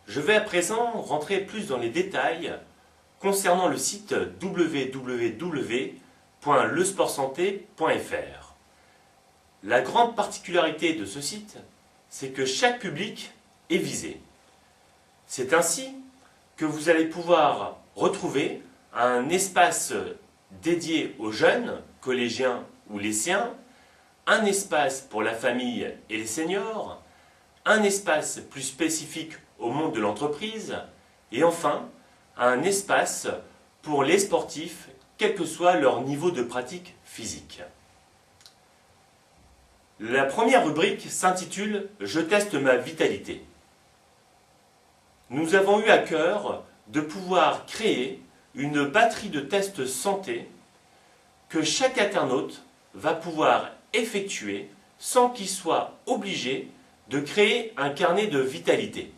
Je vais à présent rentrer plus dans les détails concernant le site www.lesportsanté.fr. La grande particularité de ce site, c'est que chaque public est visé. C'est ainsi que vous allez pouvoir retrouver un espace dédié aux jeunes, collégiens ou lycéens, un espace pour la famille et les seniors, un espace plus spécifique au monde de l'entreprise, et enfin, un espace pour les sportifs, quel que soit leur niveau de pratique physique. La première rubrique s'intitule « Je teste ma vitalité ». Nous avons eu à cœur de pouvoir créer une batterie de tests santé que chaque internaute va pouvoir effectuer sans qu'il soit obligé de créer un carnet de vitalité.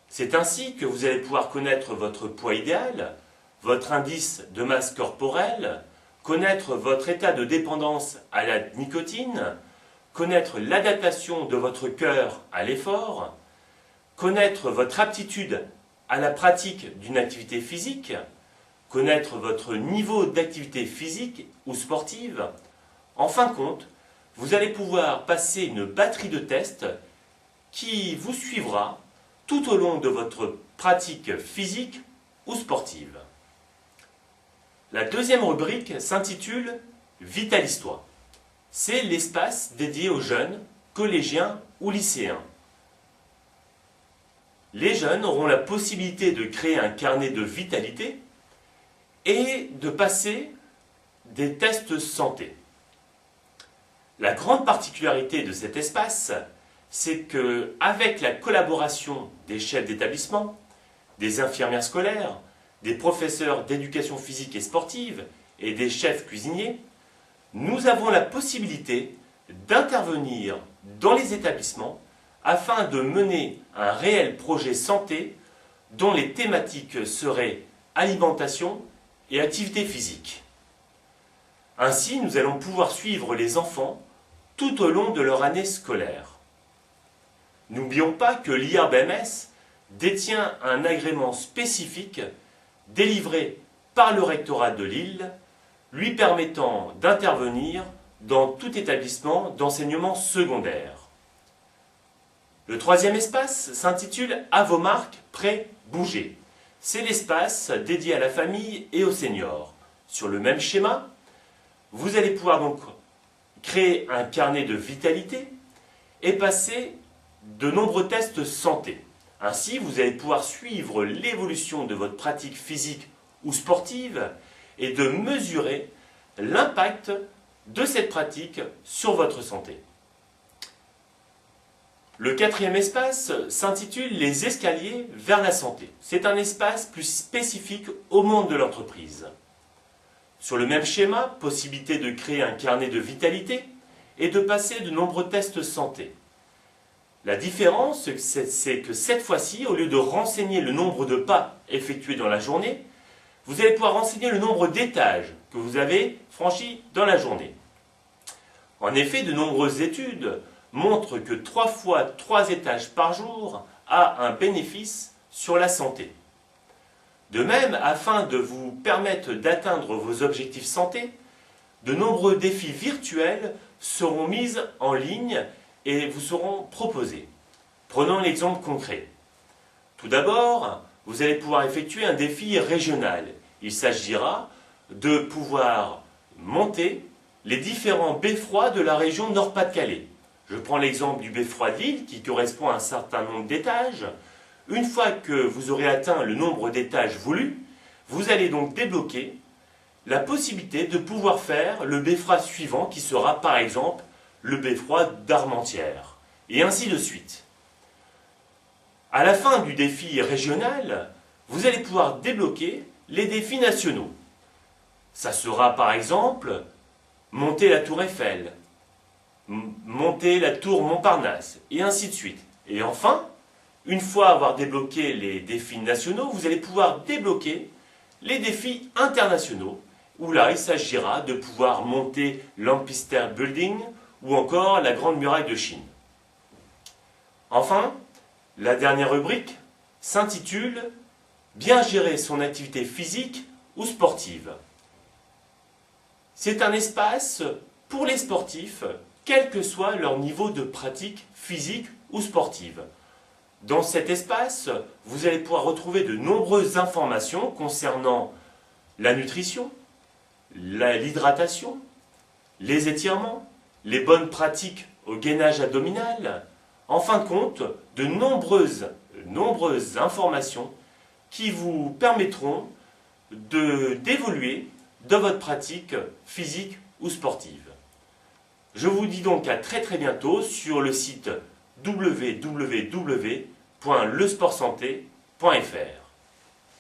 C'est ainsi que vous allez pouvoir connaître votre poids idéal, votre indice de masse corporelle, connaître votre état de dépendance à la nicotine, connaître l'adaptation de votre cœur à l'effort, connaître votre aptitude à la pratique d'une activité physique, connaître votre niveau d'activité physique ou sportive. En fin de compte, vous allez pouvoir passer une batterie de tests qui vous suivra tout au long de votre pratique physique ou sportive. La deuxième rubrique s'intitule « Vitalise-toi ». C'est l'espace dédié aux jeunes, collégiens ou lycéens. Les jeunes auront la possibilité de créer un carnet de vitalité et de passer des tests santé. La grande particularité de cet espace, c'est qu'avec la collaboration des chefs d'établissement, des infirmières scolaires, des professeurs d'éducation physique et sportive et des chefs cuisiniers, nous avons la possibilité d'intervenir dans les établissements afin de mener un réel projet santé dont les thématiques seraient alimentation et activité physique. Ainsi, nous allons pouvoir suivre les enfants tout au long de leur année scolaire. N'oublions pas que l'IRBMS détient un agrément spécifique délivré par le rectorat de Lille, lui permettant d'intervenir dans tout établissement d'enseignement secondaire. Le troisième espace s'intitule « À vos marques, prêts, bougez ». C'est l'espace dédié à la famille et aux seniors. Sur le même schéma, vous allez pouvoir donc créer un carnet de vitalité et passer de nombreux tests santé. Ainsi, vous allez pouvoir suivre l'évolution de votre pratique physique ou sportive et de mesurer l'impact de cette pratique sur votre santé. Le quatrième espace s'intitule « Les escaliers vers la santé ». C'est un espace plus spécifique au monde de l'entreprise. Sur le même schéma, possibilité de créer un carnet de vitalité et de passer de nombreux tests santé. La différence, c'est que cette fois-ci, au lieu de renseigner le nombre de pas effectués dans la journée, vous allez pouvoir renseigner le nombre d'étages que vous avez franchis dans la journée. En effet, de nombreuses études montrent que 3 fois 3 étages par jour a un bénéfice sur la santé. De même, afin de vous permettre d'atteindre vos objectifs santé, de nombreux défis virtuels seront mis en ligne et vous seront proposés. Prenons l'exemple concret. Tout d'abord, vous allez pouvoir effectuer un défi régional. Il s'agira de pouvoir monter les différents beffrois de la région Nord-Pas-de-Calais. Je prends l'exemple du beffroi de Lille qui correspond à un certain nombre d'étages. Une fois que vous aurez atteint le nombre d'étages voulus, vous allez donc débloquer la possibilité de pouvoir faire le beffroi suivant qui sera par exemple le beffroi d'Armentières, et ainsi de suite. À la fin du défi régional, vous allez pouvoir débloquer les défis nationaux. Ça sera par exemple monter la tour Eiffel, monter la tour Montparnasse, et ainsi de suite. Et enfin, une fois avoir débloqué les défis nationaux, vous allez pouvoir débloquer les défis internationaux, où là il s'agira de pouvoir monter l'Empire Building ou encore la Grande Muraille de Chine. Enfin, la dernière rubrique s'intitule « Bien gérer son activité physique ou sportive ». C'est un espace pour les sportifs, quel que soit leur niveau de pratique physique ou sportive. Dans cet espace, vous allez pouvoir retrouver de nombreuses informations concernant la nutrition, l'hydratation, les étirements, les bonnes pratiques au gainage abdominal, en fin de compte, de nombreuses informations qui vous permettront d'évoluer dans votre pratique physique ou sportive. Je vous dis donc à très bientôt sur le site www.lesportsanté.fr.